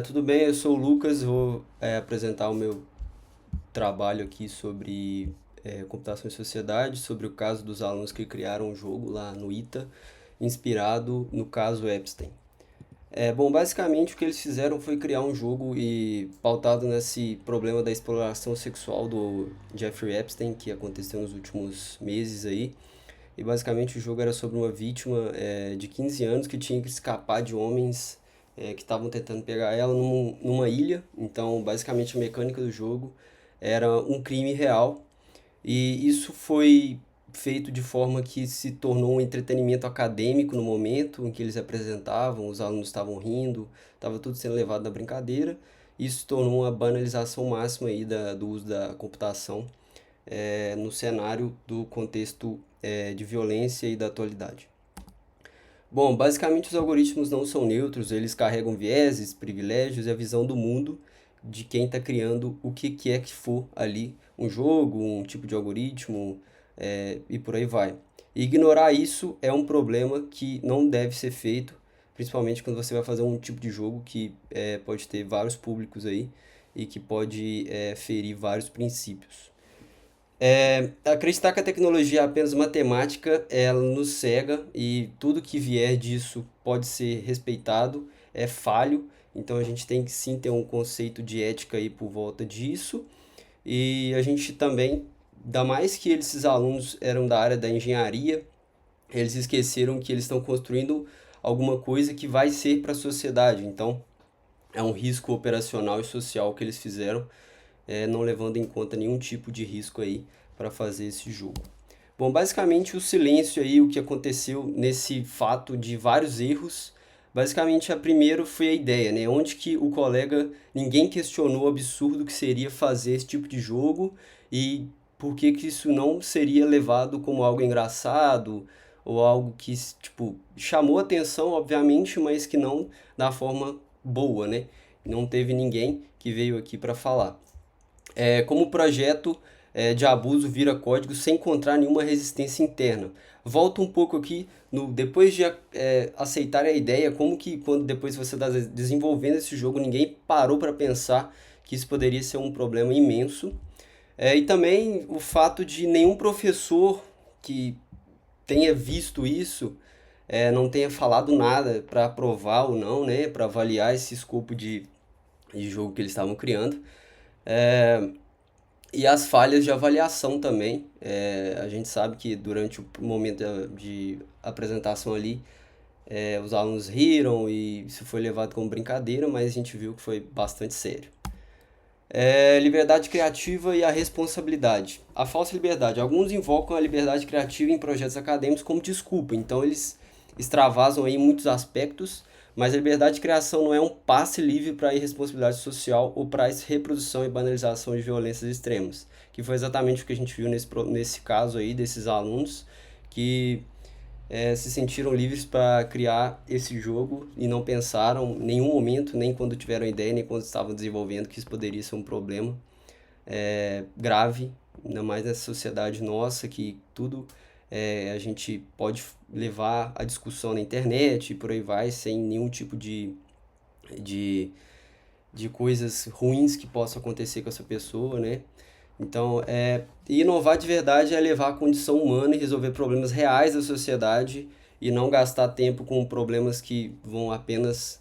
Tudo bem, eu sou o Lucas, vou apresentar o meu trabalho aqui sobre computação e sociedade, sobre o caso dos alunos que criaram um jogo lá no ITA, inspirado no caso Epstein. Bom, basicamente o que eles fizeram foi criar um jogo e pautado nesse problema da exploração sexual do Jeffrey Epstein, que aconteceu nos últimos meses aí. E basicamente o jogo era sobre uma vítima de 15 anos que tinha que escapar de homens que estavam tentando pegar ela numa ilha. Então, basicamente a mecânica do jogo era um crime real. E isso foi feito de forma que se tornou um entretenimento acadêmico no momento em que eles apresentavam, os alunos estavam rindo, estava tudo sendo levado na brincadeira. Isso tornou uma banalização máxima aí do uso da computação no cenário do contexto de violência e da atualidade. Bom, basicamente os algoritmos não são neutros, eles carregam vieses, privilégios e a visão do mundo de quem está criando o que quer que for ali, um jogo, um tipo de algoritmo e por aí vai. E ignorar isso é um problema que não deve ser feito, principalmente quando você vai fazer um tipo de jogo que pode ter vários públicos aí e que pode ferir vários princípios. Acreditar que a tecnologia é apenas matemática, ela nos cega e tudo que vier disso pode ser respeitado, é falho. Então a gente tem que sim ter um conceito de ética aí por volta disso. E a gente também, ainda mais que esses alunos eram da área da engenharia, eles esqueceram que eles estão construindo alguma coisa que vai ser para a sociedade. Então é um risco operacional e social que eles fizeram não levando em conta nenhum tipo de risco aí para fazer esse jogo. Bom, basicamente o silêncio aí, o que aconteceu nesse fato de vários erros, basicamente a primeiro foi a ideia, né? Onde que o colega, ninguém questionou o absurdo que seria fazer esse tipo de jogo e por que que isso não seria levado como algo engraçado ou algo que, tipo, chamou atenção, obviamente, mas que não da forma boa, né? Não teve ninguém que veio aqui para falar como o projeto de abuso vira código sem encontrar nenhuma resistência interna. Volta um pouco aqui, depois de aceitar a ideia, como que quando depois você está desenvolvendo esse jogo, ninguém parou para pensar que isso poderia ser um problema imenso. E também o fato de nenhum professor que tenha visto isso não tenha falado nada para aprovar ou não, né, para avaliar esse escopo de jogo que eles estavam criando. É, e as falhas de avaliação também. A gente sabe que durante o momento de apresentação ali, os alunos riram e isso foi levado como brincadeira, mas a gente viu que foi bastante sério. Liberdade criativa e a responsabilidade. A falsa liberdade. Alguns invocam a liberdade criativa em projetos acadêmicos como desculpa, então eles extravasam aí muitos aspectos, mas a liberdade de criação não é um passe livre para a irresponsabilidade social ou para a reprodução e banalização de violências extremas, que foi exatamente o que a gente viu nesse caso aí desses alunos que se sentiram livres para criar esse jogo e não pensaram em nenhum momento, nem quando tiveram ideia, nem quando estavam desenvolvendo, que isso poderia ser um problema grave, ainda mais nessa sociedade nossa, que tudo a gente pode levar a discussão na internet e por aí vai, sem nenhum tipo de, de coisas ruins que possam acontecer com essa pessoa, né? Então, inovar de verdade é levar a condição humana e resolver problemas reais da sociedade e não gastar tempo com problemas que vão apenas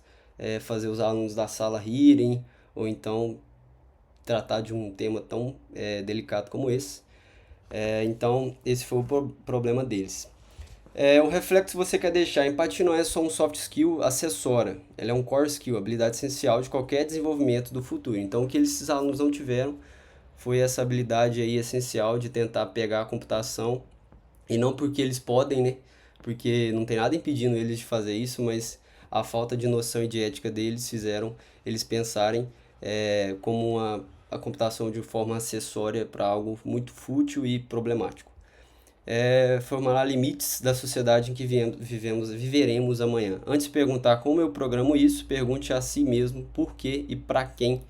fazer os alunos da sala rirem ou então tratar de um tema tão delicado como esse. Então, esse foi o problema deles. O reflexo que você quer deixar. Empatia não é só um soft skill acessória, ela é um core skill, habilidade essencial de qualquer desenvolvimento do futuro. Então, o que esses alunos não tiveram foi essa habilidade aí essencial de tentar pegar a computação, e não porque eles podem, né? Porque não tem nada impedindo eles de fazer isso, mas a falta de noção e de ética deles fizeram eles pensarem como a computação de forma acessória para algo muito fútil e problemático. Formular limites da sociedade em que viveremos amanhã. Antes de perguntar como eu programo isso, pergunte a si mesmo por que e para quem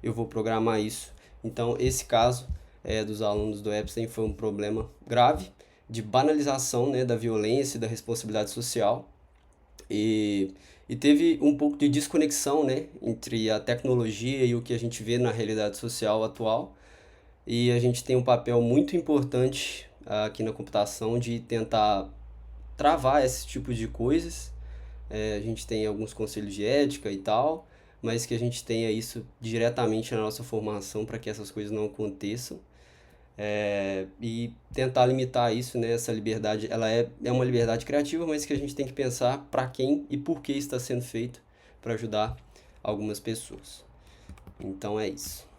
eu vou programar isso. Então, esse caso dos alunos do Epstein foi um problema grave de banalização, né, da violência e da responsabilidade social. E, e teve um pouco de desconexão, né, entre a tecnologia e o que a gente vê na realidade social atual. E a gente tem um papel muito importante aqui na computação de tentar travar esse tipo de coisas. A gente tem alguns conselhos de ética e tal, mas que a gente tenha isso diretamente na nossa formação para que essas coisas não aconteçam. E tentar limitar isso, né? Essa liberdade, ela é uma liberdade criativa, mas que a gente tem que pensar para quem e por que está sendo feito para ajudar algumas pessoas. Então é isso.